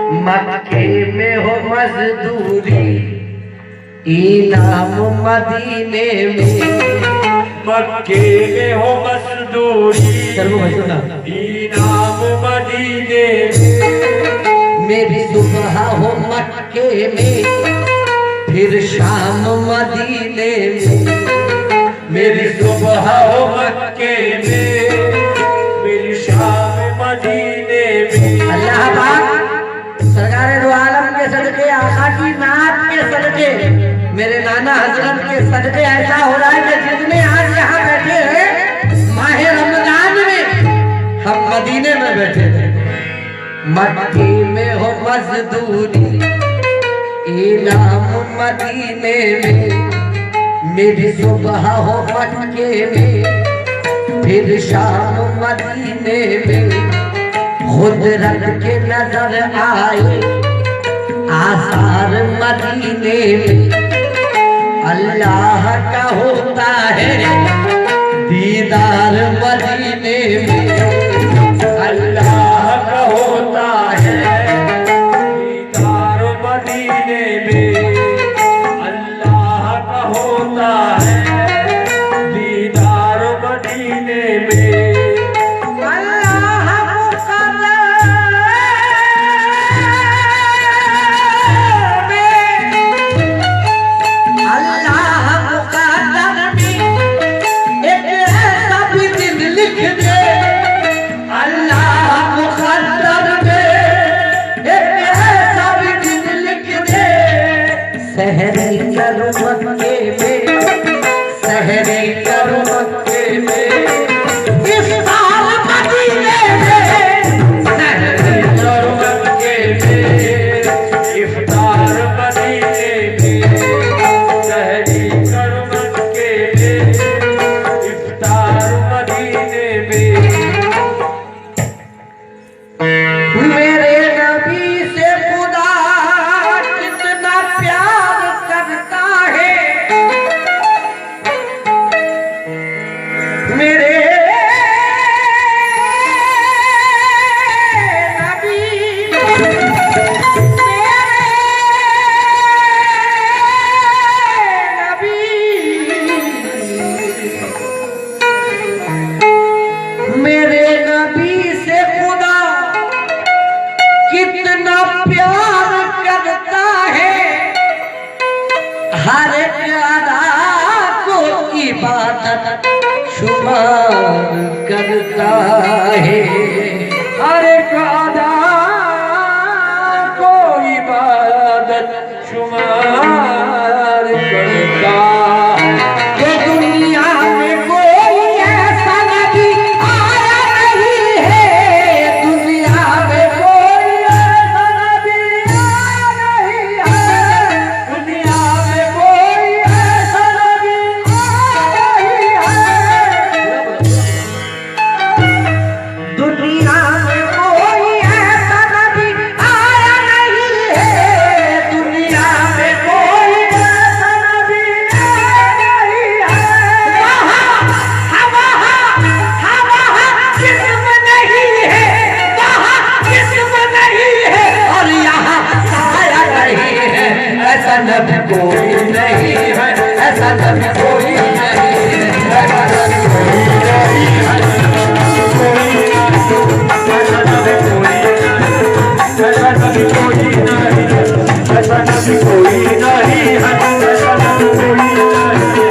मक्के में हो मजदूरी इनाम मदीने में। मक्के में हो मजदूरी इनाम मदीने में। मेरी सुबह हो मक्के में फिर शाम मदीने में। मेरी सुबह हो मक्के में मेरी शाम मदीने में। अल्लाह पाक सरकार दो आलम के सदके, आका की नात के सदके, मेरे नाना हजरत के सदके ऐसा हो रहा है कि जितने आज यहाँ बैठे हैं माह रमजान में हम मदीने में बैठे थे। मक्के में हो मजदूरी इनाम मदीने में। मेरी सुबह हो मक्के में फिर शाम मदीने में। खुदरत के नजर आए आसार मदीने में। अल्लाह का होता है दीदार मदीने में। अल्लाह का होता है दीदार मदीने में। अल्लाह का होता है दीदार मदीने में। सहरी करो मक्के में, सहरी करो मक्के में, इफ्तार मदीने में। सहरी करो मक्के में, इफ्तार मदीने में। सहरी करो मक्के में इफ्तार मदीने में। मेरे नबी से खुदा कितना प्यार करता है। मेरे नबी से खुदा कितना प्यार करता है। हर एक अदा को इबादत शुमार करता है। हर एक अदा को इबादत शुमार करता है। ये दुनिया में कोई ऐसा नबी आया नहीं है। दुनिया में कोई ऐसा नबी आया नहीं है। दुनिया में कोई ऐसा नबी आया नहीं है। दुनिया में कोई ऐसा नबी आया नहीं है। दुनिया में कोई ऐसा नबी आया नहीं है। वहाँ जिस्म नहीं है, वहाँ जिस्म नहीं है और यहाँ साया नहीं है। ऐसा नबी कोई नहीं है, ऐसा नबी कोई नहीं है, ऐसा नबी कोई नहीं है। ऐसा नबी कोई नहीं। ऐसा नबी कोई नहीं। ऐसा नबी कोई नहीं है। ऐसा नबी कोई नहीं।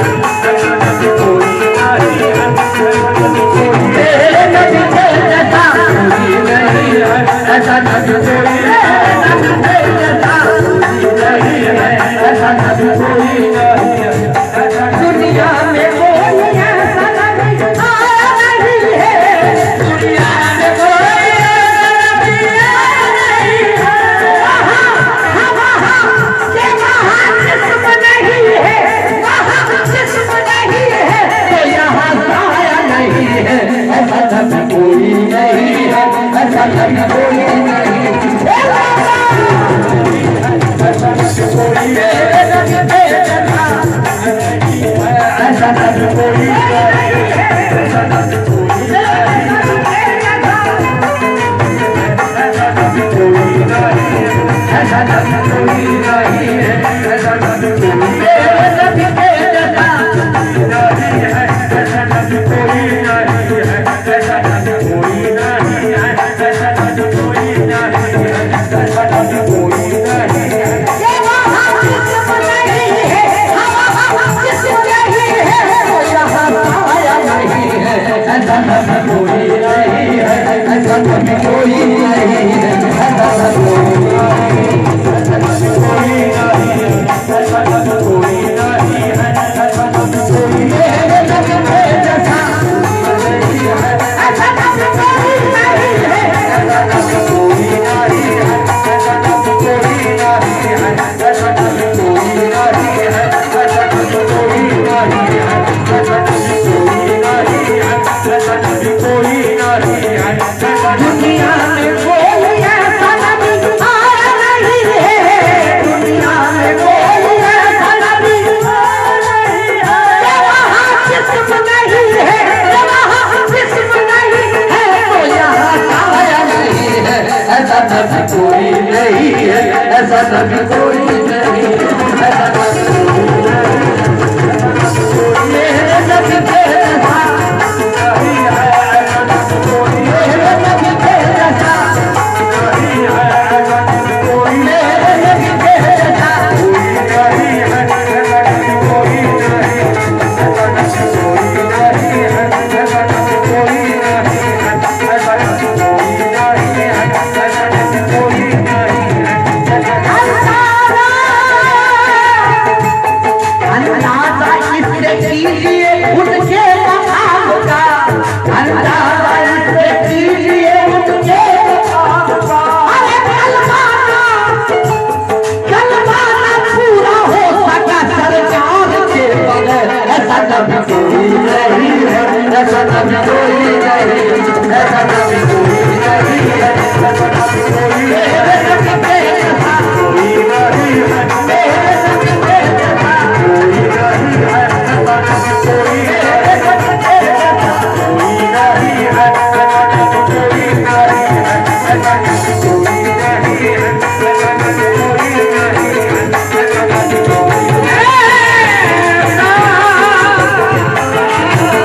ऐसा नबी कोई नहीं है। मेरे नबी के जैसा कोई नहीं है, ऐसा नबी कोई नहीं है, ऐसा नबी कोई नहीं है। दुनिया में कोई ऐसा नबी आया नहीं है। दुनिया में कोई ऐसा नबी आया नहीं है। वहाँ जिस्म नहीं है, वहाँ जिस्म नहीं है तो यहाँ साया नहीं है। ऐसा नबी कोई नहीं है, ऐसा नबी कोई नहीं है। ऐसा नबी कोई मेरे नबी के जैसा ऐसा नबी कोई नहीं है। ऐसा नबी कोई नहीं। ऐसा नबी कोई नहीं। ऐसा नबी कोई नहीं है, ऐसा नबी कोई मेरे नबी के जैसा नहीं है, ऐसा नबी कोई नहीं है, ऐसा नबी कोई नहीं है, ऐसा नबी कोई नहीं है, ऐसा नबी कोई नहीं है। ये वहाँ जिस्म नहीं है, वहाँ जिस्म नहीं है, वो यहाँ आया नहीं है, ऐसा नबी कोई नहीं है, ऐसा नबी कोई नहीं है, ऐसा नबी कोई दुनिया में कोई ऐसा नबी आया नहीं है, दुनिया में कोई ऐसा नबी आया नहीं है, वहाँ जिस्म नहीं है, वहाँ जिस्म नहीं है, तो यहाँ आया नहीं है, ऐसा नबी कोई नहीं है, ऐसा नबी कोई नहीं है, ऐसा नबी मेरे नबी के जैसा अंदाजा इससे कीजिए उनके मकाम का, अंदाजा इससे कीजिए उनके मकाम का, अरे कलमा ना पूरा हो सका सरकार के बगैर, ऐसा नबी कोई नहीं है, ऐसा नबी कोई नहीं है, ऐसा नबी कोई नहीं है, ऐसा नबी कोई मेरे नबी के जैसा कोई नहीं है, मेरे नबी के जैसा कोई नहीं है, ऐसा नबी कोई मेरे नबी के जैसा नहीं है, ऐसा नबी कोई नहीं है, ऐसा नबी कोई नहीं है, ऐसा नबी कोई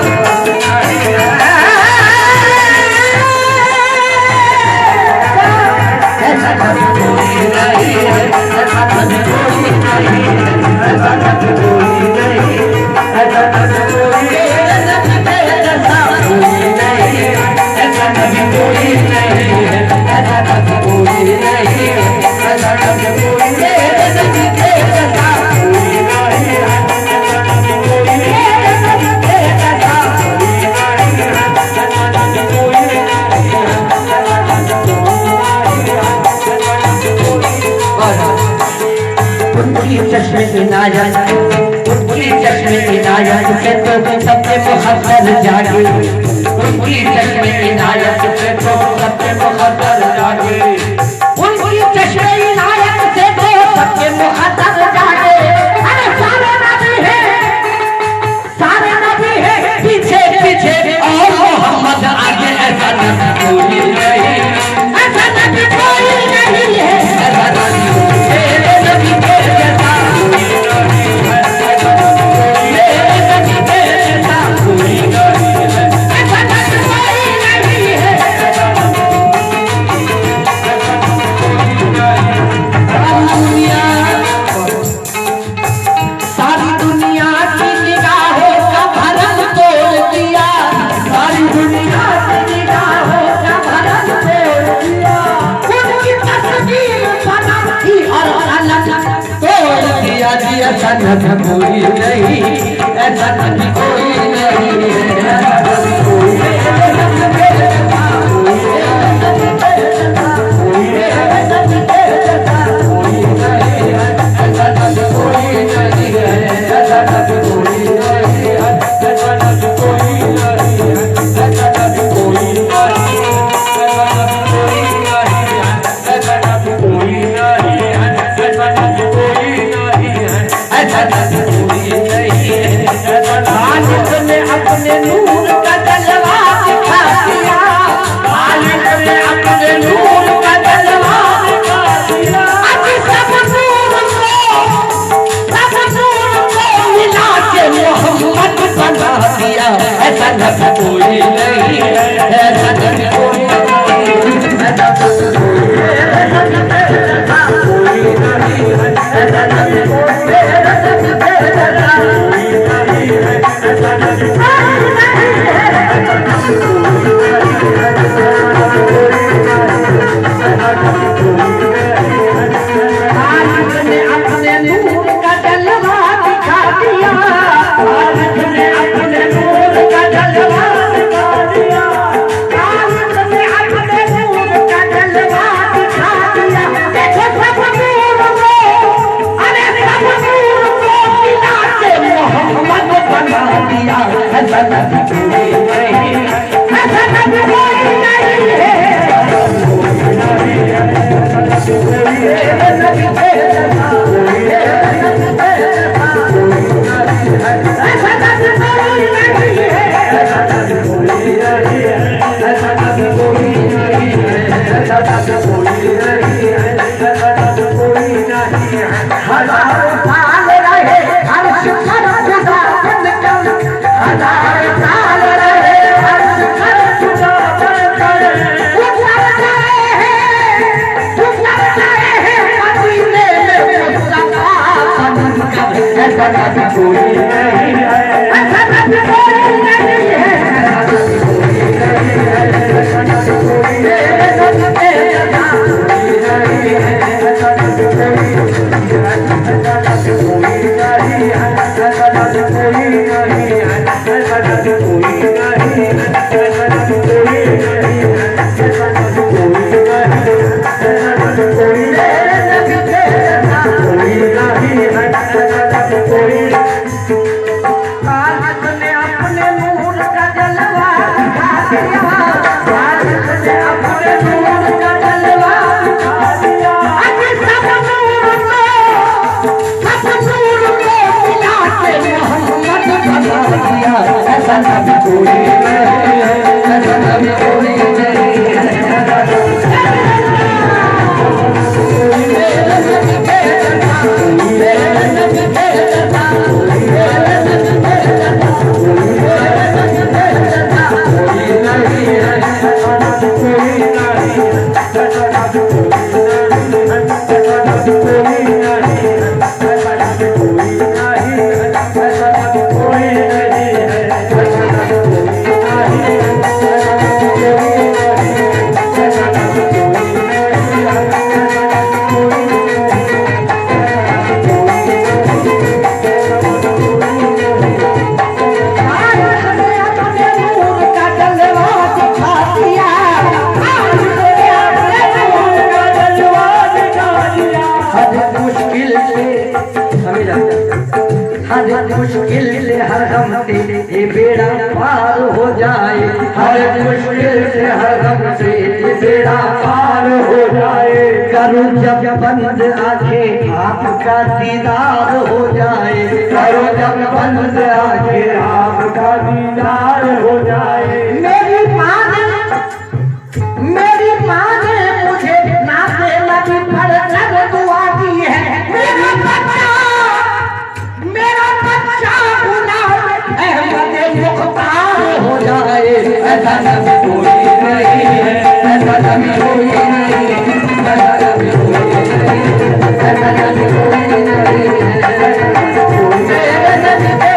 नहीं है, ऐसा नबी कोई ऐसा नबी कोई नहीं है, ऐसा नबी कोई नहीं है, ऐसा नबी कोई नहीं है, ऐसा नबी कोई मेरे नबी के जैसा कोई नहीं है, ऐसा नबी कोई नहीं है, ऐसा नबी कोई नहीं है, ऐसा नबी कोई मेरे नबी के जैसा कोई नहीं है, ऐसा नबी कोई मेरे नबी के जैसा कोई नहीं है, ऐसा नबी कोई नहीं है, ऐसा नबी उनकी चश्मे इनायत, उनकी चश्मे इनायत से तो सबके मुहब्बत जागे, उनकी चश्मे इनायत से तो सबके मुहब्बत जागे, उनकी चश्मे इनायत से तो सबके मुहब्बत जागे, अरे सारे नबी है पीछे पीछे और मोहम्मद आगे, ऐसा नबी कोई नहीं, ऐसा नबी कोई नहीं है, ऐसा नबी मेरे नबी के जैसा कोई नहीं है, ऐसा नबी मेरे नबी के जैसा कोई नहीं है, ऐसा नबी कोई नहीं है, ऐसा नबी सारी दुनिया की निगाहों का भरम तोड़ दिया, सारी दुनिया की निगाहों का भरम तोड़ दिया, उनकी तस्वीर सनम थी और अलग तोड़ दिया, ऐसा नबी कोई नहीं, ऐसा नबी कोई नहीं है, ऐसा नबी कोई मेरे नबी के जैसा कोई, मेरे नबी के जैसा कोई, मेरे नबी के जैसा कोई नहीं है, ऐसा नबी कोई नहीं है, ऐसा नबी कोई नहीं है, ऐसा नबी कोई नहीं है, ऐसा नबी कोई नहीं है, ऐसा नबी कोई नहीं है, ऐसा नबी कोई नहीं है, ऐसा नबी कोई नहीं है, ऐसा नबी कोई नहीं है, ऐसा ने अपने नूर का जलवा दिखा दिया, ने अपने नूर का जलवा दिखा दिया, ने अपने नूर का जलवा दिखा दिया। देखो सब नूर को, अरे सब नूर को मिला के मोहम्मद बना दिया। ऐसा नबी कोई नहीं, ऐसा नबी कोई नहीं है। हजारों साल रहे अर्श पर खुदा बनकर, हजारों साल रहे अर्श पर खुदा बनकर, उतर रहे हैं मदीने में मुस्तफा बनकर। ऐसा नबी कोई नहीं है, ऐसा नबी कोई नहीं है, ऐसा नबी कोई नहीं है, ऐसा नबी कोई मुश्किल से हर गम से ये बेड़ा पार हो जाए, हर मुश्किल से हर गम से ये बेड़ा पार हो जाए। करूं जब बंद आंखें आपका दीदार हो जाए, करूं जब बंद आंखें आपका दीदार हो जाए। मेरी माँ ने मुझे नाते नबी पर दुआ दी है। मेरा बच्चा मुख्तार हो जाए। ऐसा नबी कोई नहीं है, ऐसा नबी कोई नहीं है, ऐसा नबी कोई नहीं है, ऐसा नबी कोई नहीं है, मेरे नबी के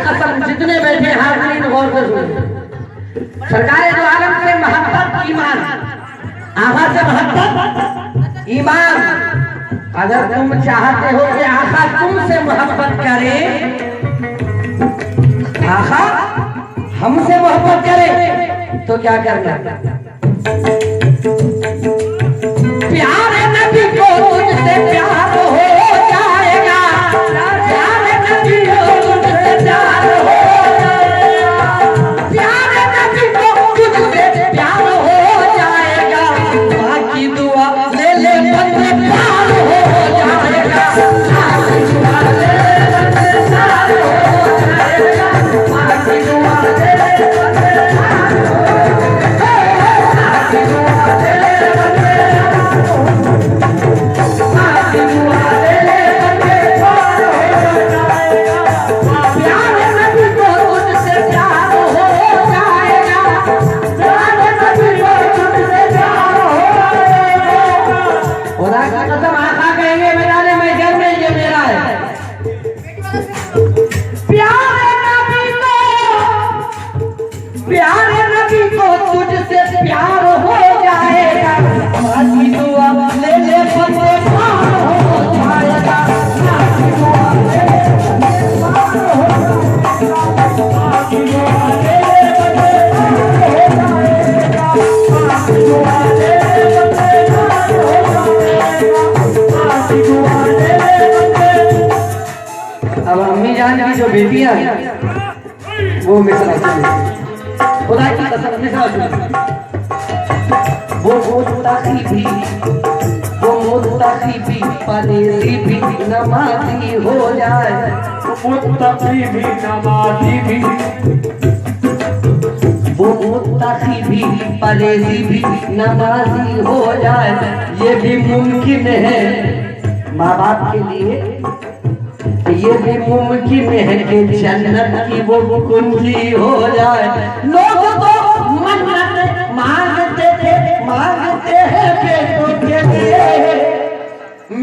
जैसा जितने बैठे हाजिरीन गौर से सुने। सरकारे दो आलम के मोहब्बत ईमान, आवाज से मोहब्बत ईमान अगर तुम चाहते हो कि आका तुमसे मोहब्बत करे, आका हमसे मोहब्बत करे, तो क्या करना? प्यारे नबी को तुझसे प्यार हो जाएगा, प्यारे नबी को तुझसे प्यार हो जाएगा, प्यारे नबी को तुझसे प्यार हो जाएगा, बाकी दुआ ले ले बंदे प्यार हो जाएगा, बाकी दुआ ले ले बंदे प्यार हो जाएगा, बाकी दुआ ले ले बंदे प्यार हो जाएगा, बाकी दुआ ले ले बंदे प्यारे नबी को तुझसे प्यार हो जाएगा, बाकी दुआ ले ले बंदे प्यार हो जाएगा, बाकी दुआ ले ले बंदे प्यार हो जाएगा, बाकी दुआ ले ले बंदे प्यार हो जाएगा, बाकी दुआ ले ले बंदे प्यार हो जाएगा, बाकी दुआ ले ले बंदे। अब अम्मी जान की जो बेटियां वो मिसरा सुनिए, खुदा की कसम मिसरा सुनिए। वो मुत्तकी भी परदेसी भी नमाज़ी हो जाए, मुत्तकी भी नमाज़ी भी, वो मुत्तकी भी परदेसी भी नमाज़ी हो जाए, ये भी मुमकिन है माँ बाप के लिए, ये भी मुमकिन है कि जन्नत की वो कुंजी हो जाए। लोग तो मन्नत मांगते हैं बेटों के लिए,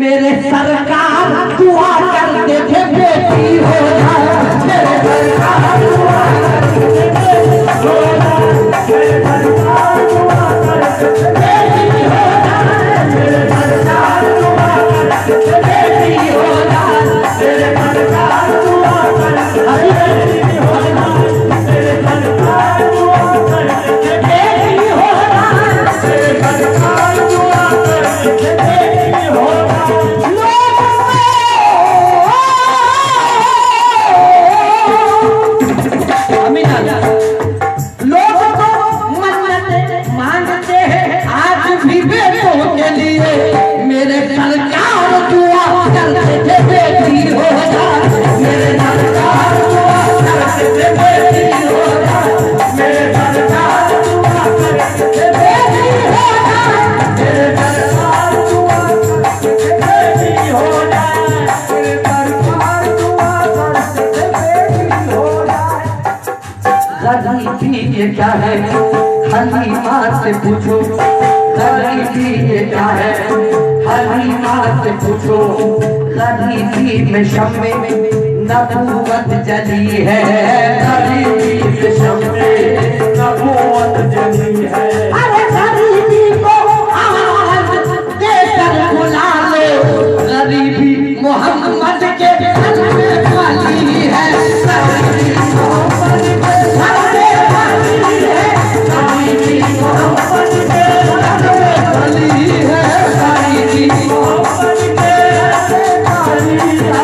मेरे सरकार दुआ करते थे बेटी हो जाए, मेरे सरकार दुआ करते थे बेटी हो जाए, मेरे सरकार दुआ करते थे बेटी हो जाए, मेरे सरकार दुआ करते थे बेटी हो जाए, मेरे सरकार दुआ करते थे बेटी हो जाए, मेरे सरकार दुआ करते थे बेटी हो जाए, मेरे सरकार दुआ करते थे बेटी हो जाए। लोग तो मन्नत मांगते हैं आज भी बेटों के लिए, मेरे सरकार दुआ करते थे बेटी हो जाए, मेरे सरकार दुआ करते थे बेटी हो जाए, मेरे सरकार दुआ करते थे बेटी हो जाए, मेरे सरकार दुआ करते थे बेटी हो जाए, मेरे सरकार दुआ करते थे बेटी हो जाए। गरीबी ये क्या है हलीमा से पूछो, गरीबी ये क्या है हलीमा से पूछो, गरीबी में शम्मे नबूवत जली है, गरीबी में शम्मे नबूवत जली है। अरे गरीबी को आवाज देकर बुला लो, गरीबी मोहम्मद के घर में वाली है, गरीबी मोहम्मद के घर में वाली है, गरीबी मोहम्मद के घर में वाली है, गरीबी मोहम्मद के घर में वाली है,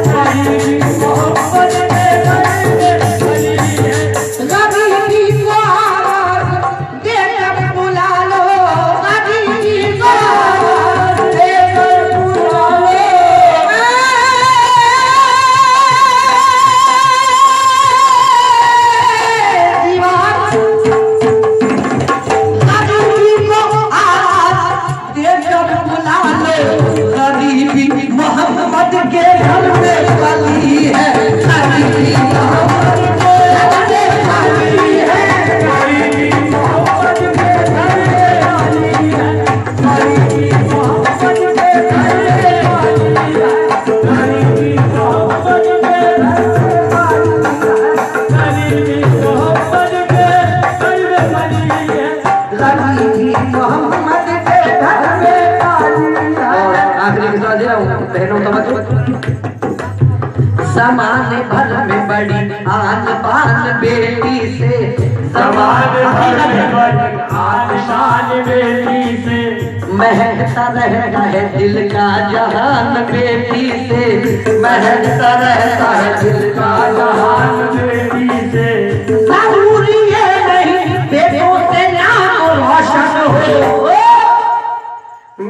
गरीबी मोहम्मद के घर में वाली समान भर में बड़ी आन बान बेटी से, समान भर में बड़ी आन शान बेटी से, महकता रहता है दिल का जहान बेटी से, महकता रहता है दिल का जहान बेटी से। जरूरी ये नहीं बेटों से नाम रोशन हो,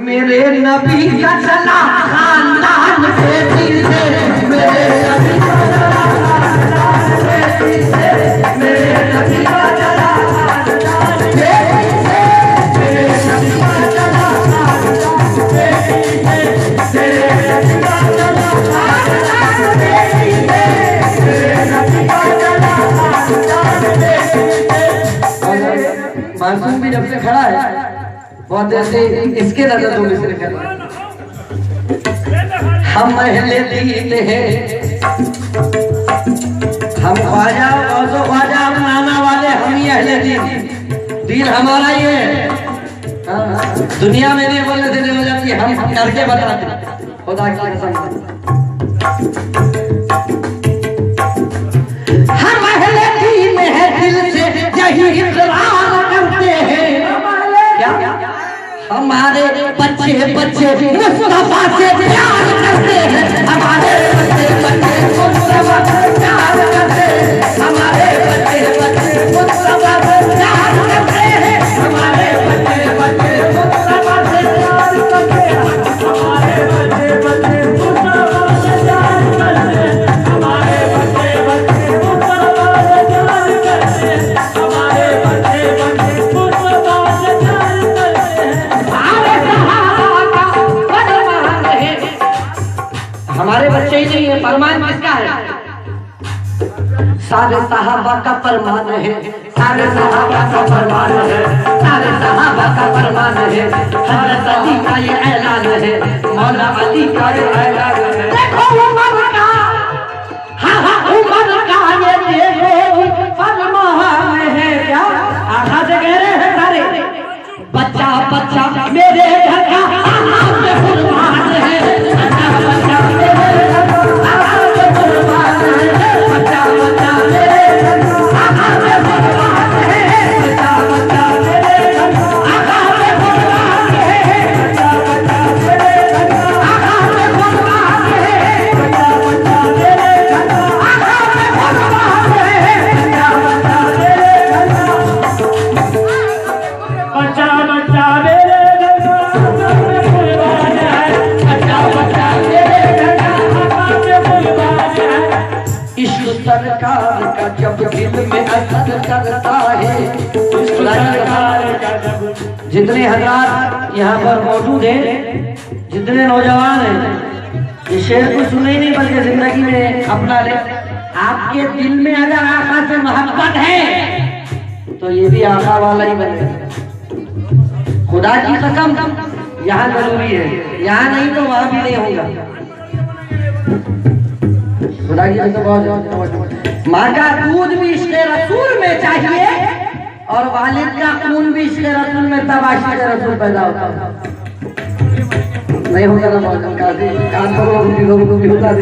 मेरे नबी का चला खानदान बेटी से, मेरे नबी का चला खानदान बेटी से, मेरे नबी का चला खानदान बेटी से, मेरे नबी का चला खानदान बेटी से, मेरे नबी का चला खानदान बेटी से, मेरे नबी का चला खानदान बेटी से। मासूम भी जब से खड़ा है बहुत देर से इसके नजरों में से कर रहा है। हम अहले दीन हैं, हम ख्वाजा और ख्वाजा नाना वाले, हम ही अहले दीन हमारा ही है। दुनिया में नहीं बोलने देने हो जाती, हम करके बताते खुदा की कसम। हम अहले दीन है, दिल से यही इकरार करते हैं। क्या हमारे बच्चे मुस्तफा से प्यार करते हैं, हमारे बच्चे मुस्तफा से प्यार करते हैं, हमारे बच्चे मुस्तफा से प्यार करते हैं, हमारे बच्चे मुस्तफा से प्यार करते हैं, हमारे बच्चे मुस्तफा से प्यार करते हैं, हमारे बच्चे मुस्तफा से प्यार करते हैं, हमारे बच्चे मुस्तफा से प्यार करते हैं। हमारे बच्चे ही नहीं है, फरमान किसका है? सारे सहाबा का फरमान है, सारे सहाबा का फरमान है, सारे सहाबा का फरमान है। हज़रत अली का ये ऐलान है, मौला अली का ये ऐलान है। देखो उमर का, हाँ उमर का ये देखो फरमान है। क्या आखा से कह रहे हैं सारे बच्चा मेरे घर का आराम से कुर्बान है, बच्चा मेरे घर का आराम से कुर्बान है, बच्चा मेरे घर का आराम से कुर्बान है, बच्चा मेरे घर का आराम से कुर्बान है, बच्चा मेरे घर का आराम से कुर्बान है, बच्चा मेरे घर का आराम से कुर्बान है, बच्चा मेरे घर का सरकार का जब दिल में असर करता है। जितने हज़रात यहाँ पर मौजूद हैं, जितने नौजवान हैं, इस शेर को सुने ही नहीं बल्कि जिंदगी में अपना ले। आपके दिल में अगर आका से मोहब्बत है तो ये भी आका वाला ही बनेगा। खुदा की कसम यहाँ जरूरी है, यहाँ नहीं तो वहाँ भी नहीं होगा। खुदा की कसम बहुत। माँ का दूध भी इश्क़े रसूल में चाहिए और वालिद का खून भी इश्क़े रसूल में, तब आशिक़ रसूल पैदा होता है। नहीं होता ना बहुत कान पर भी होता है।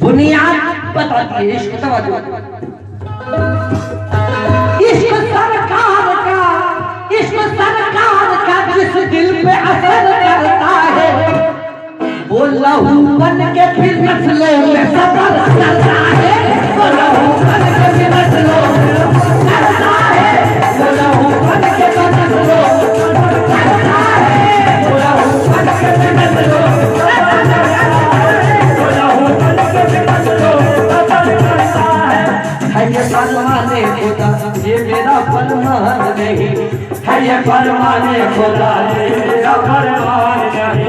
बुनियाद बताती है इश्क़ तवज्जो। इश्क़ सरकार का जिस दिल पे असर करता है, वो लहू बन के फिर नस्लों में सफर करता है, वो लहू बन के फिर नस्लों में करता है, वो लहू बन के फिर नस्लों में करता है, वो लहू बन के फिर नस्लों में करता है, वो लहू बन के फिर नस्लों में करता है। ये फरमाने खुदा, ये मेरा फरमान नहीं है, ये फरमाने खुदा, ये मेरा फरमान नहीं।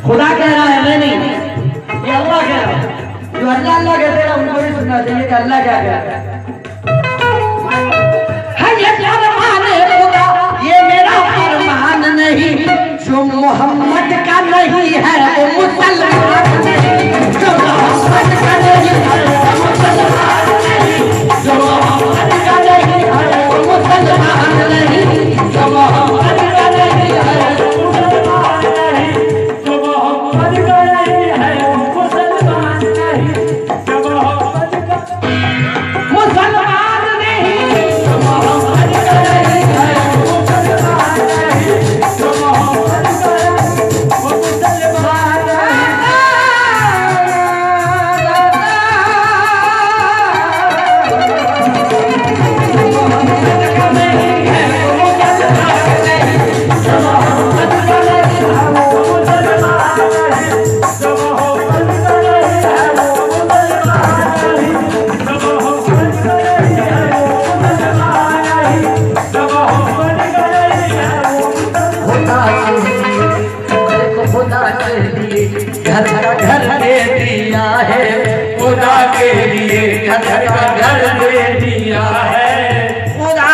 खुदा कह रहा है, मैं नहीं, ये अल्लाह कह रहा है। जो अल्लाह कहते हैं उनको भी सुनना चाहिए कि अल्लाह क्या कह रहा है। ये फरमान खुदा, ये मेरा फरमान नहीं। जो मोहम्मद का नहीं है वो मुसलमान नहीं, जो मोहम्मद का नहीं है वो मुसलमान नहीं, जो मोहम्मद का नहीं है वो मुसलमान नहीं, जो मोहम्मद का नहीं है वो मुसलमान नहीं, जो मोहम्मद का नहीं है वो मुसलमान नहीं। के लिए घर का घर दे दिया है। खुदा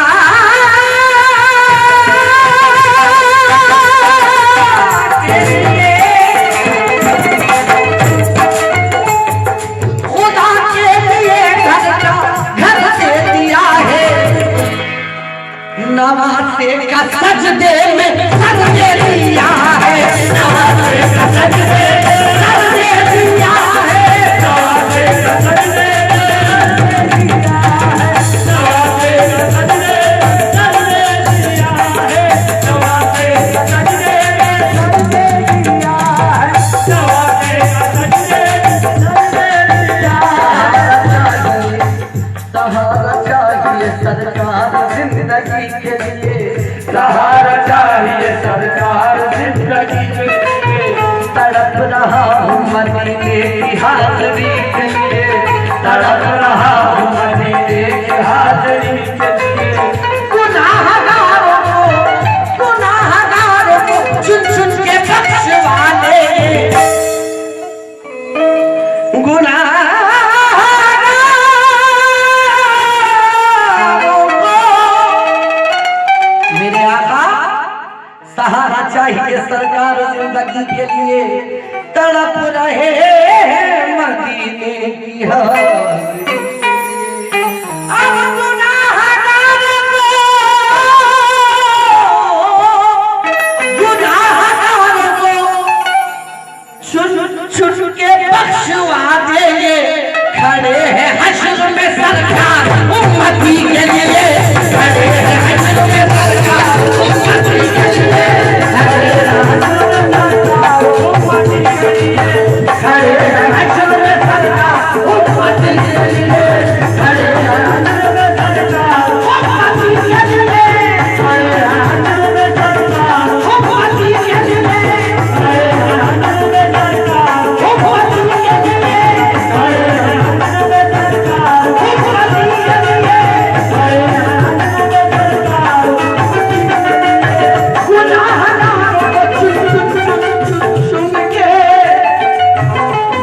के लिए घर का घर दे दिया है। नवासे का सजदे में सर दे दिया है। नवासे का सजदे में सर दे दिया है। नवासे का सजदे में सर दे दिया है। नवासे का सजदे में सर दे दिया है। नवासे का सजदे में सर दे दिया है। नवासे का सजदे में सर दे दिया है। सहारा चाहिए सरकार जिंदगी के लिए। सहारा चाहिए सरकार जिंदगी के लिए। तड़प रहा हूँ मदीने की हाज़री के लिए। तड़प रहा हूँ मदीने की हाज़री के लिए। गुनाहगारों को चुन चुन के बख्शवाने। गुनाहगारों को मेरे आका सहारा चाहिए सरकार जिंदगी के लिए। तड़प रहे हैं मदीने की हाज़री। अब गुनाहगारों को चुन चुन के बख्शवा देंगे। खड़े हैं हश्र में सरकार उम्मती के लिए। खड़े हैं हश्र में सरकार उम्मती के लिए। खड़े हैं हश्र में सरकार उम्मती के लिए। खड़े हैं हश्र में सरकार उम्मती के लिए। खड़े हैं हश्र में सरकार उम्मती के लिए। खड़े हैं हश्र में सरकार उम्मती के लिए। खड़े हैं हश्र में सरकार उम्मती के लिए। खड़े हैं हश्र में सरकार उम्मती के लिए। खड़े हैं हश्र में सरकार गुनाहगारों को चुन चुन चुन चुन चुन के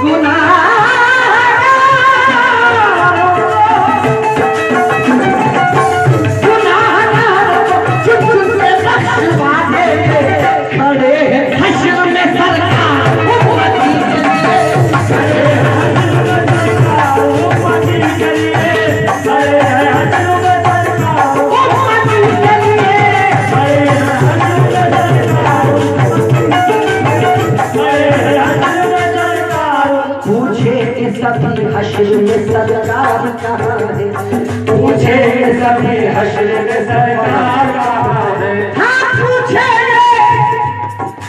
गुनाहगारों को चुन चुन के बख्शवा देंगे। खड़े हैं हश्र में सरकार उम्मती के लिए। खड़े हैं हश्र में सरकार उम्मती के लिए। खड़े हैं हश्र में सरकार उम्मती के लिए। खड़े हैं हश्र में सरकार पूछेंगे सभी हश्र में सरकार कहाँ है। पूछेंगे सभी हश्र में सरकार कहाँ है। हाँ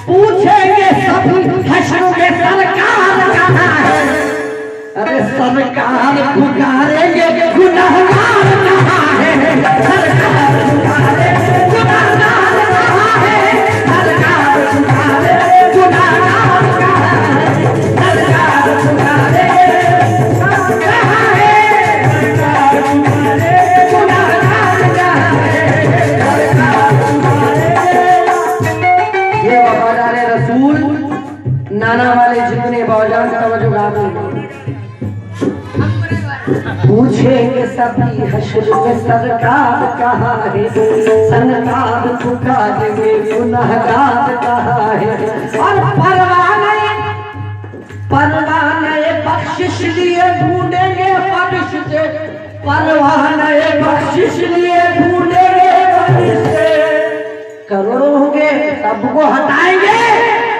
पूछेंगे सभी हश्र में सरकार कहाँ है। अरे सरकार पुकारेंगे गुनाहगार कहाँ है। सरकार पुकारेंगे गुनाहगार कहाँ है। सरकार पुकारेंगे गुनाहगार कहाँ है। सरकार पुकारेंगे कहाँ है। सरकार पुकारेंगे गुनाहगार कहाँ है। सरकार पुकारेंगे। ये वफादार रसूल नाना वाले जितने बाजान तवज्जो गाते पूछेंगे सभी हश्र में सरकार कहाँ है। सरकार पुकारेंगे गुनाहगार कहाँ है। और परवाने बख्शिश लिए ढूंढेंगे फरिश्ते। परवाने बख्शिश लिए ढूंढेंगे फरिश्ते। करोड़ों होंगे सबको हटाएंगे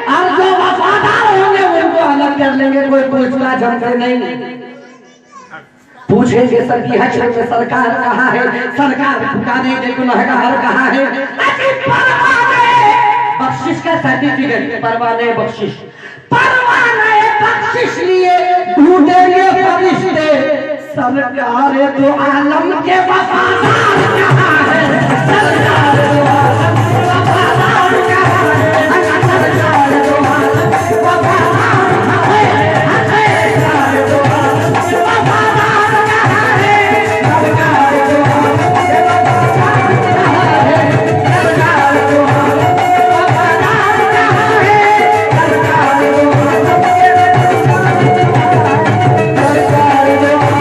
और जो वफादार होंगे उनको अलग कर लेंगे। कोई पूछताछ हमसे नहीं। पूछेंगे सभी हश्र में सरकार कहाँ है। सरकार पुकारेंगे गुनाहगार कहाँ है। बख्शिश का सर्टिफिकेट परवाने बख्शिश लिए ढूंढेंगे फरिश्ते। सरकार तो आलम के वफादार कहाँ है। सरकार तो आलम के वफादार कहाँ है। सरकार तो आलम के वफादार कहाँ है। सरकार तो आलम के वफादार कहाँ है। सरकार तो आलम के वफादार कहाँ है। सरकार तो आलम के वफादार कहाँ है। सरकार तो आलम के वफादार कहाँ है। सरकार तो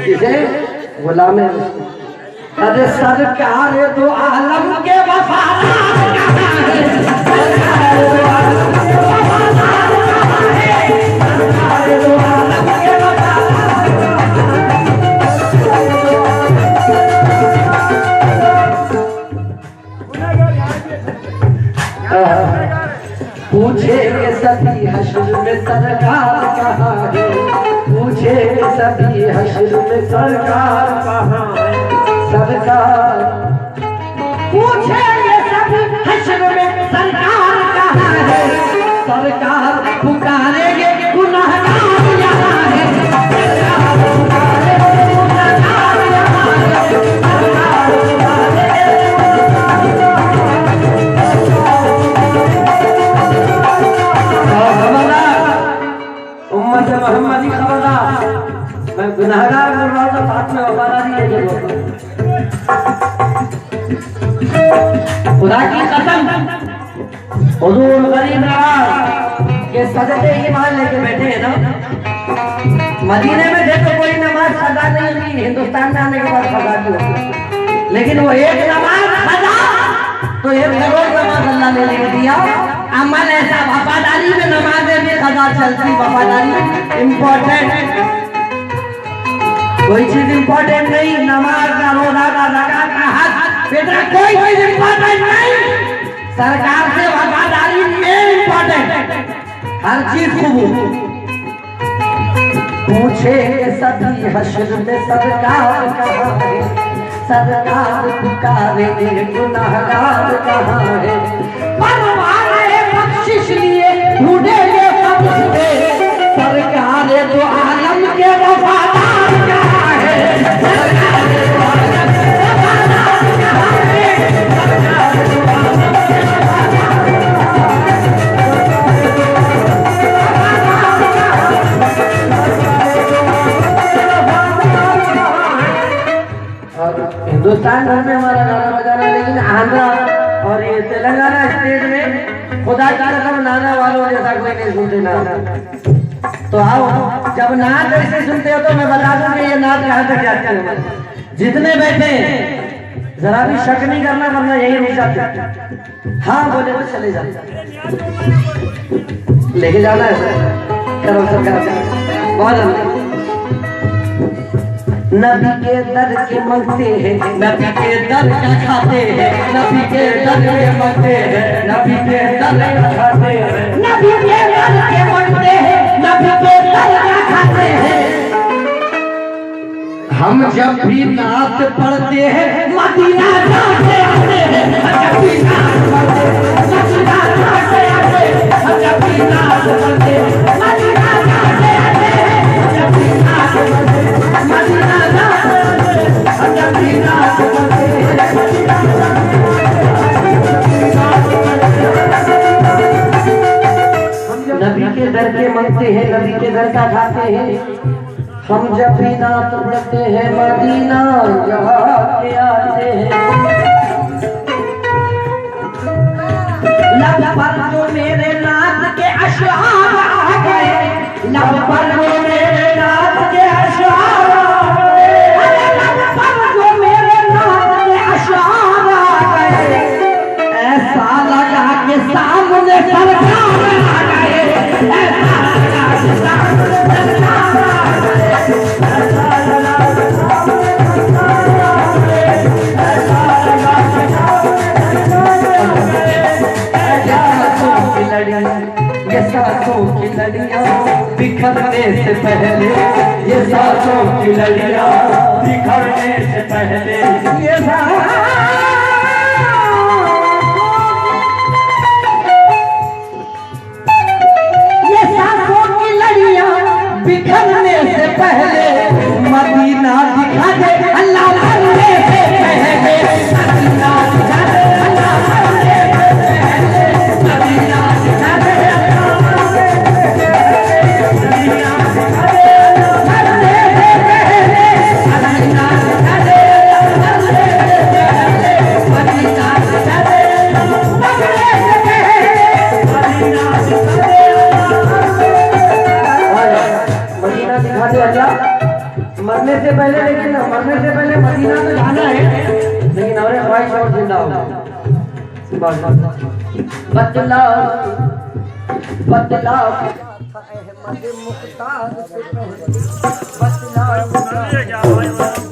इसे गुलामे अरे सरकार दो आलम के वफादार कहाँ है? सरकार दो आलम के वफादार कहाँ है? सरकार दो आलम के वफादार पूछेंगे सभी हश्र में सरकार कहाँ है? पूछेंगे सभी हश्र में सरकार कहाँ है? सरकार पूछेंगे सभी हश्र में सरकार कहाँ है? सरकार पुकारेंगे गुनहगार यहाँ है। सरकार पुकारेंगे गुनहगार यहाँ है। सरकार उम्मत मोहम्मदी खबरदार, मैं गुनहगार बोल रहा हूँ तो साथ में वफादारी है जरूर। खुदा की कसम हुजूर गरीब नवाज ये सजदे ईमान लेके बैठे हैं ना। मदीने में देखो कोई नमाज सदा नहीं हुई, हिंदुस्तान में आने के बाद सदा की होती, लेकिन वो एक नमाज सदा तो 1 करोड़ नमाज अल्लाह ने लिख दिया। अमल ऐसा वफादारी में नमाजें भी सदा चलती। वफादारी इम्पोर्टेंट, कोई चीज इम्पोर्टेंट नहीं, नमाज का रोजा का ज़कात का हज बेटा कोई चीज इम्पोर्टेंट नहीं। सरकार से वफादारी में इम्पोर्टेंट, हर चीज खूब। पूछे सभी हश्र में सरकार कहाँ है? सरकार पुकारेंगे गुनहगार कहाँ है? परवाने बख्शिश लिए ढूंढेंगे सबसे सरकार दो आलम के वफादार कहाँ है? सरकार दो आलम के वफादार कहाँ है? सरकार दो आलम के हिंदुस्तान भर में हमारा गाना बजाना, लेकिन आंध्रा और ये तेलंगाना स्टेट में खुदा की कसम नाना वालों जैसा कोई नहीं सुनते नाना। तो आओ जब नाच ऐसे सुनते हो तो मैं बता दूं कि ये नाच कहाँ तक जाते हैं। जितने बैठे जरा भी शक नहीं करना, वरना यही रुक जाते। हाँ बोले तो चले जाते, लेके जाना है करो सरकार बहुत जल्दी। नबी के दर के मंगते हैं, नबी के दर का खाते हैं, नबी के दर के मंगते हैं, नबी के दर का खाते हैं, नबी के दर के मंगते हैं, नबी के दर का खाते हैं। हम जब भी नात पढ़ते हैं मदीना जाते आते हैं, जब भी नात पढ़ते हैं मदीना जाते आते हैं, जब भी नात पढ़ते हैं मदीना जाते आते हैं, जब भी नात पढ़ते हैं मदीना जाते आते हैं, जब भी नात पढ़ते हैं मदीना जाते। नबी के दर के मंगते हैं, नबी के दर का खाते हैं। हम जब भी नात पढ़ते हैं मदीना जाके आते हैं। लब पर जो मेरे नात के अशआर आ गए, लब पर जो मेरे नात के अशआर आ गए, लब पर जो मेरे नात के अशआर आ गए, ऐसा लगा कि सामने सरकार आ गए, ऐसा लगा कि सामने सरकार आ गए। ये सांसों की लड़ियां बिखरने से पहले, ये सांसों की लड़ियां बिखरने से पहले, ये सांसों की लड़ियां बिखरने से पहले मदीना दिखा दे अल्लाह मरने से पहले, मदीना दिखा दे अल्लाह मरने से पहले, मदीना दिखा दे अल्लाह मरने से पहले, मदीना दिखा दे अल्लाह मरने से पहले, मदीना दिखा दे अल्लाह मरने से पहले। से पहले, लेकिन मरने से पहले मदीना तो जाना है, लेकिन और ख्वाहिश और जिंदा हो। बतलाओ बतलाओ अहमद मुख्तार से पहले बतलाओ